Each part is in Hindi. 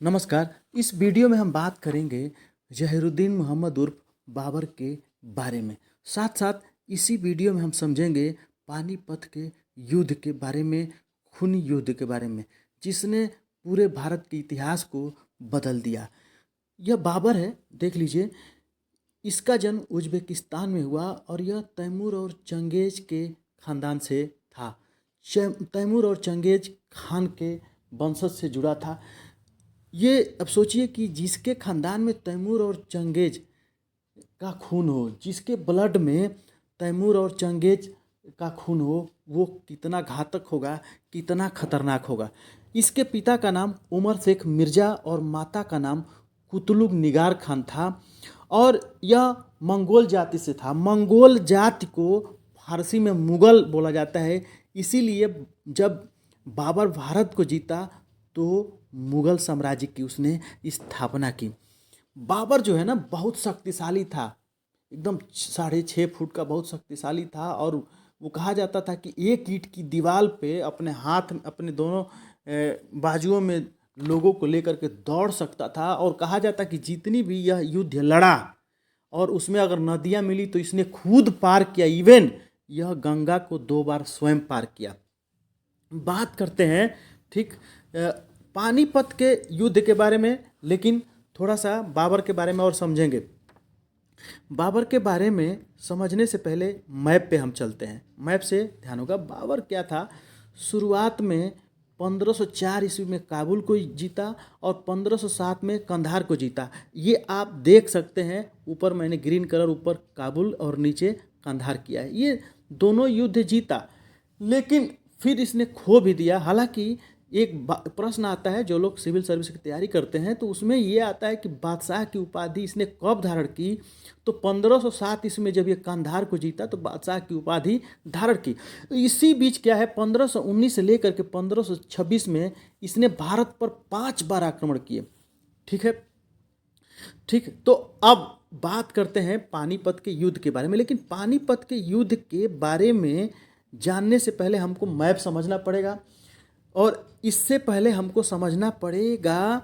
नमस्कार। इस वीडियो में हम बात करेंगे जहीरुद्दीन मोहम्मद उर्फ बाबर के बारे में। साथ साथ इसी वीडियो में हम समझेंगे पानीपत के युद्ध के बारे में, खूनी युद्ध के बारे में, जिसने पूरे भारत के इतिहास को बदल दिया। यह बाबर है, देख लीजिए। इसका जन्म उज्बेकिस्तान में हुआ और यह तैमूर और चंगेज के खानदान से था। तैमूर और चंगेज खान के वंशज से जुड़ा था। ये अब सोचिए कि जिसके खानदान में तैमूर और चंगेज का खून हो, जिसके ब्लड में तैमूर और चंगेज का खून हो, वो कितना घातक होगा, कितना खतरनाक होगा। इसके पिता का नाम उमर शेख मिर्ज़ा और माता का नाम कुतलुग निगार खान था और यह मंगोल जाति से था। मंगोल जाति को फारसी में मुगल बोला जाता है। इसीलिए जब बाबर भारत को जीता तो मुगल साम्राज्य की उसने स्थापना की। बाबर जो है ना, बहुत शक्तिशाली था, एकदम 6.5 फुट का बहुत शक्तिशाली था। और वो कहा जाता था कि एक ईंट की दीवार पे अपने हाथ, अपने दोनों बाजुओं में लोगों को लेकर के दौड़ सकता था। और कहा जाता कि जितनी भी यह युद्ध लड़ा और उसमें अगर नदियाँ मिली तो इसने खुद पार किया। इवन यह गंगा को 2 बार स्वयं पार किया। बात करते हैं ठीक पानीपत के युद्ध के बारे में, लेकिन थोड़ा सा बाबर के बारे में और समझेंगे। बाबर के बारे में समझने से पहले मैप पे हम चलते हैं। मैप से ध्यान होगा बाबर क्या था। शुरुआत में 1504 ईस्वी में काबुल को जीता और 1507 में कंधार को जीता। ये आप देख सकते हैं, ऊपर मैंने ग्रीन कलर, ऊपर काबुल और नीचे कंधार किया है। ये दोनों युद्ध जीता, लेकिन फिर इसने खो भी दिया। हालांकि एक प्रश्न आता है, जो लोग सिविल सर्विस की तैयारी करते हैं तो उसमें ये आता है कि बादशाह की उपाधि इसने कब धारण की। तो 1507 ईस्वी में जब ये कंधार को जीता तो बादशाह की उपाधि धारण की। इसी बीच क्या है, 1519 से लेकर के 1526 में इसने भारत पर 5 बार आक्रमण किए। ठीक है, ठीक। तो अब बात करते हैं पानीपत के युद्ध के बारे में। लेकिन पानीपत के युद्ध के बारे में जानने से पहले हमको मैप समझना पड़ेगा और इससे पहले हमको समझना पड़ेगा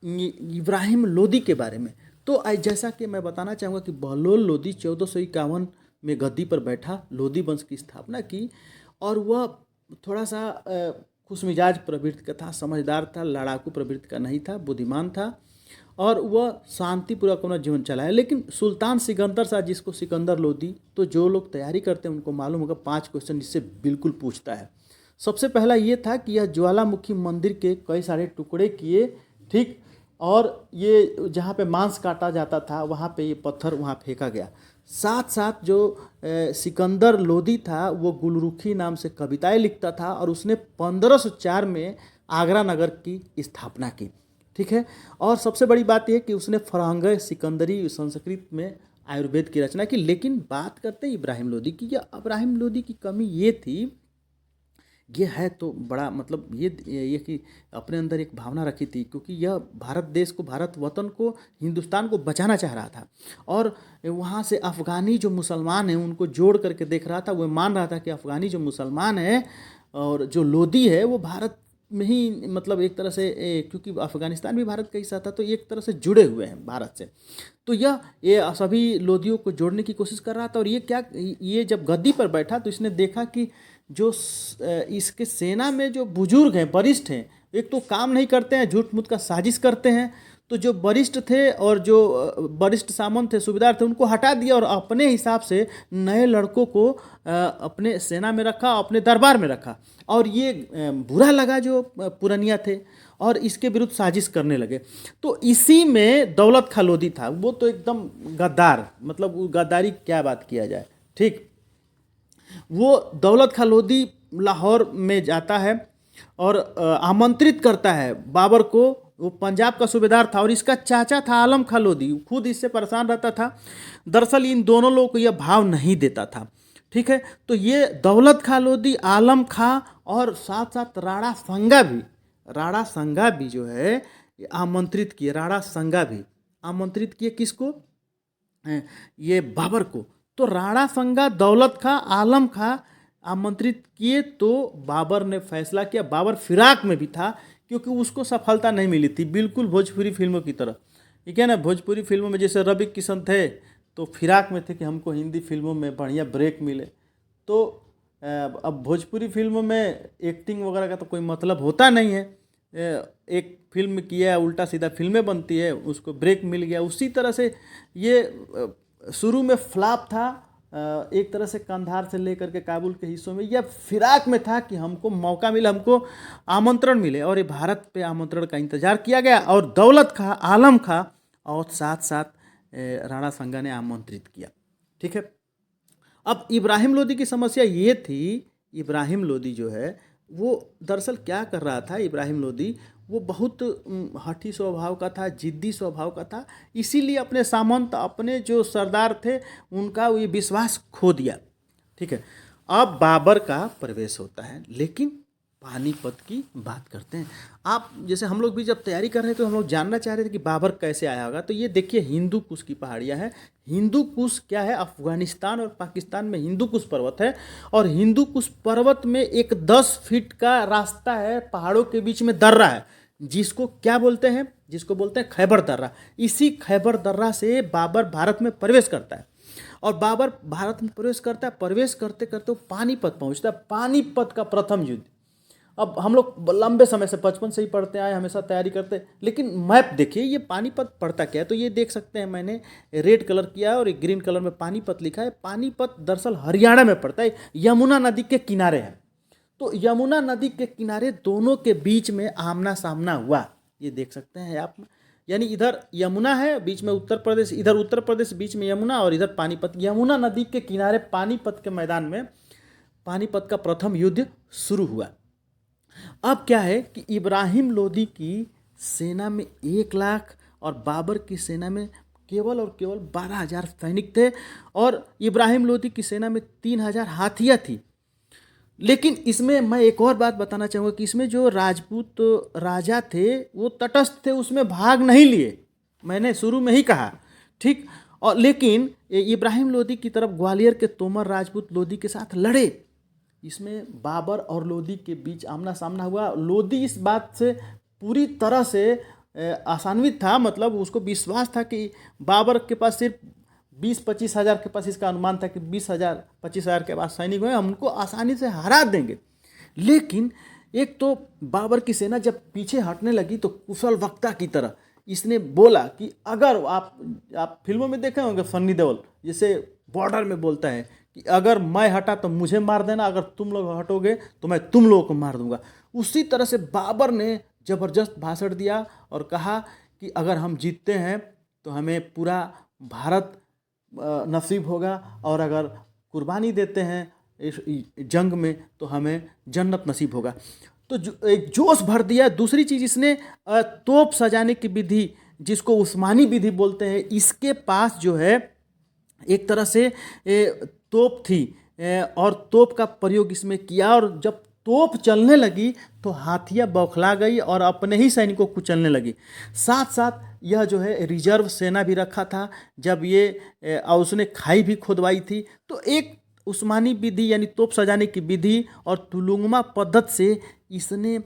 इब्राहिम लोदी के बारे में। तो जैसा कि मैं बताना चाहूँगा कि बहलोल लोदी 1451 में गद्दी पर बैठा, लोदी वंश की स्थापना की। और वह थोड़ा सा खुशमिजाज प्रवृत्ति का था, समझदार था, लड़ाकू प्रवृत्ति का नहीं था, बुद्धिमान था और वह शांतिपूर्वक अपना जीवन चलाया। लेकिन सुल्तान सिकंदर शाह, जिसको सिकंदर लोदी, तो जो लोग तैयारी करते हैं उनको मालूम होगा 5 क्वेश्चन इससे बिल्कुल पूछता है। सबसे पहला ये था कि यह ज्वालामुखी मंदिर के कई सारे टुकड़े किए, ठीक। और ये जहाँ पे मांस काटा जाता था वहाँ पे ये पत्थर वहाँ फेंका गया। साथ साथ जो सिकंदर लोदी था वो गुलरुखी नाम से कविताएं लिखता था और उसने 1504 में आगरा नगर की स्थापना की। ठीक है। और सबसे बड़ी बात यह कि उसने फरहंग सिकंदरी संस्कृत में आयुर्वेद की रचना की। लेकिन बात करते हैं इब्राहिम लोदी की। यह इब्राहिम लोदी की कमी ये थी, ये है तो बड़ा मतलब ये कि अपने अंदर एक भावना रखी थी, क्योंकि यह भारत देश को, भारत वतन को, हिंदुस्तान को बचाना चाह रहा था। और वहाँ से अफ़गानी जो मुसलमान हैं उनको जोड़ करके देख रहा था। वो मान रहा था कि अफ़गानी जो मुसलमान है और जो लोदी है वो भारत में ही, मतलब एक तरह से क्योंकि अफ़गानिस्तान भी भारत का हिस्सा था, तो एक तरह से जुड़े हुए हैं भारत से। तो ये सभी लोदियों को जोड़ने की कोशिश कर रहा था। और ये जब गद्दी पर बैठा तो इसने देखा कि जो इसके सेना में जो बुजुर्ग हैं, वरिष्ठ हैं, एक तो काम नहीं करते हैं, झूठ मूठ का साजिश करते हैं। तो जो वरिष्ठ थे और जो वरिष्ठ सामंत थे, सूबेदार थे, उनको हटा दिया और अपने हिसाब से नए लड़कों को अपने सेना में रखा, अपने दरबार में रखा। और ये बुरा लगा जो पुरनिया थे और इसके विरुद्ध साजिश करने लगे। तो इसी में दौलत खां लोदी था। वो तो एकदम गद्दार, मतलब गद्दारी क्या बात किया जाए, ठीक। वो दौलत खां लोदी लाहौर में जाता है और आमंत्रित करता है बाबर को। वो पंजाब का सूबेदार था और इसका चाचा था आलम खां लोदी, खुद इससे परेशान रहता था। दरअसल इन दोनों लोगों को यह भाव नहीं देता था, ठीक है। तो ये दौलत खां लोदी, आलम खां और साथ साथ राणा संगा भी जो है आमंत्रित किए। राणा संगा भी आमंत्रित किए किसको? ये बाबर को। तो राणा संगा, दौलत खां, आलम खां आमंत्रित किए। तो बाबर ने फैसला किया, बाबर फिराक में भी था, क्योंकि उसको सफलता नहीं मिली थी, बिल्कुल भोजपुरी फिल्मों की तरह। ठीक है ना, भोजपुरी फिल्मों में जैसे रवि किशन थे तो फिराक में थे कि हमको हिंदी फिल्मों में बढ़िया ब्रेक मिले। तो अब भोजपुरी फिल्मों में एक्टिंग वगैरह का तो कोई मतलब होता नहीं है। एक फिल्म किया, उल्टा सीधा फिल्में बनती है, उसको ब्रेक मिल गया। उसी तरह से ये शुरू में फ्लॉप था, एक तरह से कंधार से लेकर के काबुल के हिस्सों में, या फिराक में था कि हमको मौका मिले, हमको आमंत्रण मिले, और ये भारत पे आमंत्रण का इंतजार किया गया और दौलत खां, आलम खां और साथ साथ राणा संगा ने आमंत्रित किया। ठीक है, अब इब्राहिम लोदी की समस्या ये थी, इब्राहिम लोदी जो है वो दरअसल क्या कर रहा था, इब्राहिम लोदी वो बहुत हठी स्वभाव का था, जिद्दी स्वभाव का था, इसीलिए अपने सामंत, अपने जो सरदार थे उनका ये विश्वास खो दिया। ठीक है, अब बाबर का प्रवेश होता है, लेकिन पानीपत की बात करते हैं। आप जैसे हम लोग भी जब तैयारी कर रहे थे तो हम लोग जानना चाह रहे थे कि बाबर कैसे आया होगा। तो ये देखिए, हिंदू कुश की पहाड़ियाँ हैं। हिंदू कुश क्या है, अफगानिस्तान और पाकिस्तान में हिंदू कुश पर्वत है, और हिंदू कुश पर्वत में एक 10 फीट का रास्ता है, पहाड़ों के बीच में दर्रा है, जिसको क्या बोलते हैं, जिसको बोलते हैं खैबर दर्रा। इसी खैबर दर्रा से बाबर भारत में प्रवेश करता है, और बाबर भारत में प्रवेश करता है, प्रवेश करते करते वो पानीपत पहुंचता है। पानीपत का प्रथम युद्ध, अब हम लोग लंबे समय से बचपन से ही पढ़ते आए, हमेशा तैयारी करते, लेकिन मैप देखिए, ये पानीपत पड़ता क्या है। तो ये देख सकते हैं, मैंने रेड कलर किया है और एक ग्रीन कलर में पानीपत लिखा है। पानीपत दरअसल हरियाणा में पड़ता है, यमुना नदी के किनारे है। तो यमुना नदी के किनारे दोनों के बीच में आमना सामना हुआ, ये देख सकते हैं आप। यानी इधर यमुना है, बीच में उत्तर प्रदेश, इधर उत्तर प्रदेश, बीच में यमुना, और इधर पानीपत। यमुना नदी के किनारे पानीपत के मैदान में पानीपत का प्रथम युद्ध शुरू हुआ। अब क्या है कि इब्राहिम लोदी की सेना में 1 लाख और बाबर की सेना में केवल और केवल 12,000 सैनिक थे, और इब्राहिम लोदी की सेना में 3,000 हाथियाँ थी। लेकिन इसमें मैं एक और बात बताना चाहूँगा कि इसमें जो राजपूत राजा थे वो तटस्थ थे, उसमें भाग नहीं लिए, मैंने शुरू में ही कहा। ठीक, और लेकिन इब्राहिम लोदी की तरफ ग्वालियर के तोमर राजपूत लोदी के साथ लड़े। इसमें बाबर और लोदी के बीच आमना सामना हुआ। लोदी इस बात से पूरी तरह से आसान्वित था, मतलब उसको विश्वास था कि बाबर के पास सिर्फ 20-25 हज़ार के पास, इसका अनुमान था कि 20,000-25,000 के पास सैनिक हुए, हम उनको आसानी से हरा देंगे। लेकिन एक तो बाबर की सेना जब पीछे हटने लगी तो कुशल वक्ता की तरह इसने बोला कि अगर आप फिल्मों में देखे होंगे, सन्नी देओल जैसे बॉर्डर में बोलता है कि अगर मैं हटा तो मुझे मार देना, अगर तुम लोग हटोगे तो मैं तुम लोगों को मार दूंगा। उसी तरह से बाबर ने ज़बरदस्त भाषण दिया और कहा कि अगर हम जीतते हैं तो हमें पूरा भारत नसीब होगा, और अगर कुर्बानी देते हैं इस जंग में तो हमें जन्नत नसीब होगा। तो एक जोश भर दिया। दूसरी चीज़, इसने तोप सजाने की विधि, जिसको उस्मानी विधि बोलते हैं, इसके पास जो है एक तरह से तोप थी, और तोप का प्रयोग इसमें किया, और जब तोप चलने लगी तो हाथियाँ बौखला गई और अपने ही सैनिकों को चलने लगी। साथ साथ यह जो है रिजर्व सेना भी रखा था, जब ये और उसने खाई भी खुदवाई थी। तो एक उस्मानी विधि यानी तोप सजाने की विधि और तुलुंगमा पद्धति से इसने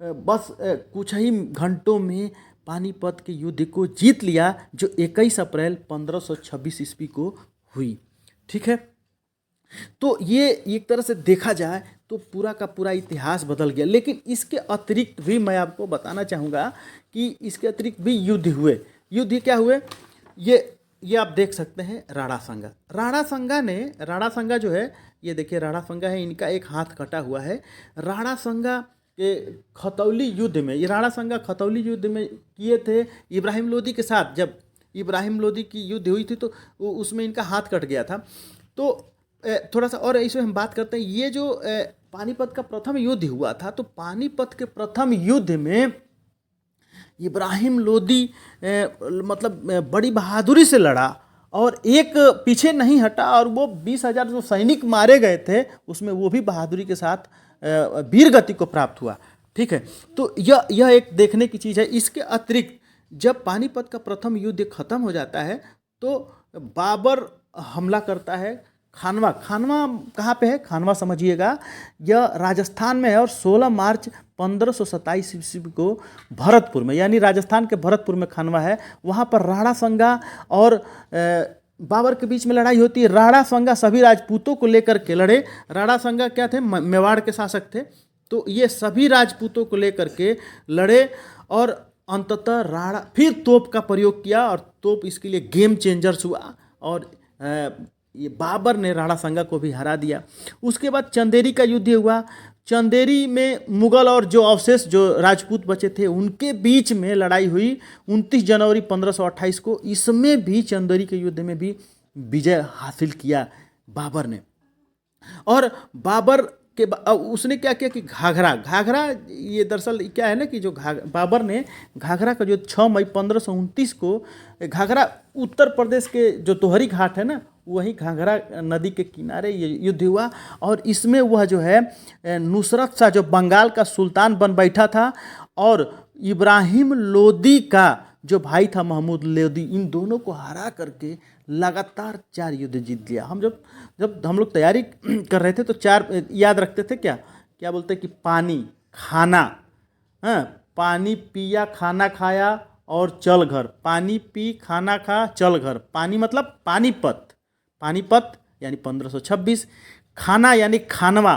बस कुछ ही घंटों में पानीपत के युद्ध को जीत लिया, जो 21 अप्रैल 1526 ईस्वी को हुई। ठीक है, तो ये एक तरह से देखा जाए तो पूरा का पूरा इतिहास बदल गया। लेकिन इसके अतिरिक्त भी मैं आपको बताना चाहूँगा कि इसके अतिरिक्त भी युद्ध हुए। युद्ध क्या हुए, ये आप देख सकते हैं। राणा संगा जो है, ये देखिए राणा संगा है, इनका एक हाथ कटा हुआ है। राणा संगा के खतौली युद्ध में, ये राणा संगा खतौली युद्ध में किए थे इब्राहिम लोदी के साथ। जब इब्राहिम लोदी की युद्ध हुई थी तो उसमें इनका हाथ कट गया था। तो थोड़ा सा और इसमें हम बात करते हैं, ये जो पानीपत का प्रथम युद्ध हुआ था, तो पानीपत के प्रथम युद्ध में इब्राहिम लोदी मतलब बड़ी बहादुरी से लड़ा और एक पीछे नहीं हटा, और वो 20,000 जो सैनिक मारे गए थे उसमें वो भी बहादुरी के साथ वीर गति को प्राप्त हुआ। ठीक है, तो यह एक देखने की चीज़ है। इसके अतिरिक्त जब पानीपत का प्रथम युद्ध खत्म हो जाता है तो बाबर हमला करता है खानवा, खानवा कहाँ पे है? खानवा समझिएगा, यह राजस्थान में है और 16 मार्च 1527 ईस्वी को भरतपुर में, यानी राजस्थान के भरतपुर में खानवा है। वहाँ पर राणा संगा और बाबर के बीच में लड़ाई होती है। राणा संगा सभी राजपूतों को लेकर के लड़े। राणा संगा क्या थे? मेवाड़ के शासक थे। तो ये सभी राजपूतों को लेकर के लड़े और अंततः राणा फिर तोप का प्रयोग किया और तोप इसके लिए गेम चेंजर्स हुआ और ये बाबर ने राणा संगा को भी हरा दिया। उसके बाद चंदेरी का युद्ध हुआ। चंदेरी में मुगल और जो अवशेष जो राजपूत बचे थे उनके बीच में लड़ाई हुई 29 जनवरी 1528 को। इसमें भी चंदेरी के युद्ध में भी विजय हासिल किया बाबर ने। और बाबर के उसने क्या किया कि घाघरा ये दरअसल क्या है ना कि जो बाबर ने घाघरा का जो 6 मई 1529 को घाघरा उत्तर प्रदेश के जो तोहरी घाट है ना, वही घाघरा नदी के किनारे ये युद्ध हुआ। और इसमें वह जो है नुसरत शाह जो बंगाल का सुल्तान बन बैठा था और इब्राहिम लोदी का जो भाई था महमूद लोदी, इन दोनों को हरा करके लगातार 4 युद्ध जीत लिया। हम जब हम लोग तैयारी कर रहे थे तो 4 याद रखते थे, क्या बोलते कि पानी, खाना, हाँ, पानी पिया, खाना खाया और चल घर। पानी पी, खाना खा, चल घर। पानी मतलब पानीपत यानी 1526, खाना यानी खानवा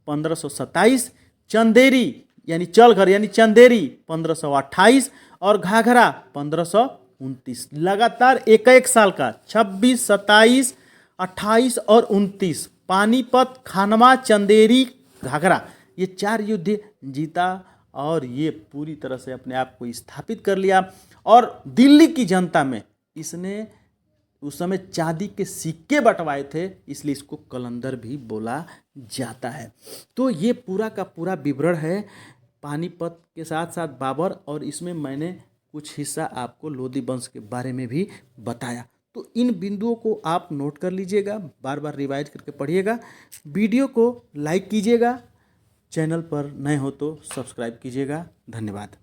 1527, चंदेरी यानी चल घर यानी चंदेरी 1528 और घाघरा 1529। लगातार एक साल का 26, 27, 28 और 29 पानीपत, खानवा, चंदेरी, घाघरा, ये 4 युद्ध जीता और ये पूरी तरह से अपने आप को स्थापित कर लिया। और दिल्ली की जनता में इसने उस समय चांदी के सिक्के बंटवाए थे, इसलिए इसको कलंदर भी बोला जाता है। तो ये पूरा का पूरा विवरण है पानीपत के साथ साथ बाबर, और इसमें मैंने कुछ हिस्सा आपको लोदी वंश के बारे में भी बताया। तो इन बिंदुओं को आप नोट कर लीजिएगा, बार बार रिवाइज करके पढ़िएगा। वीडियो को लाइक कीजिएगा, चैनल पर नए हो तो सब्सक्राइब कीजिएगा। धन्यवाद।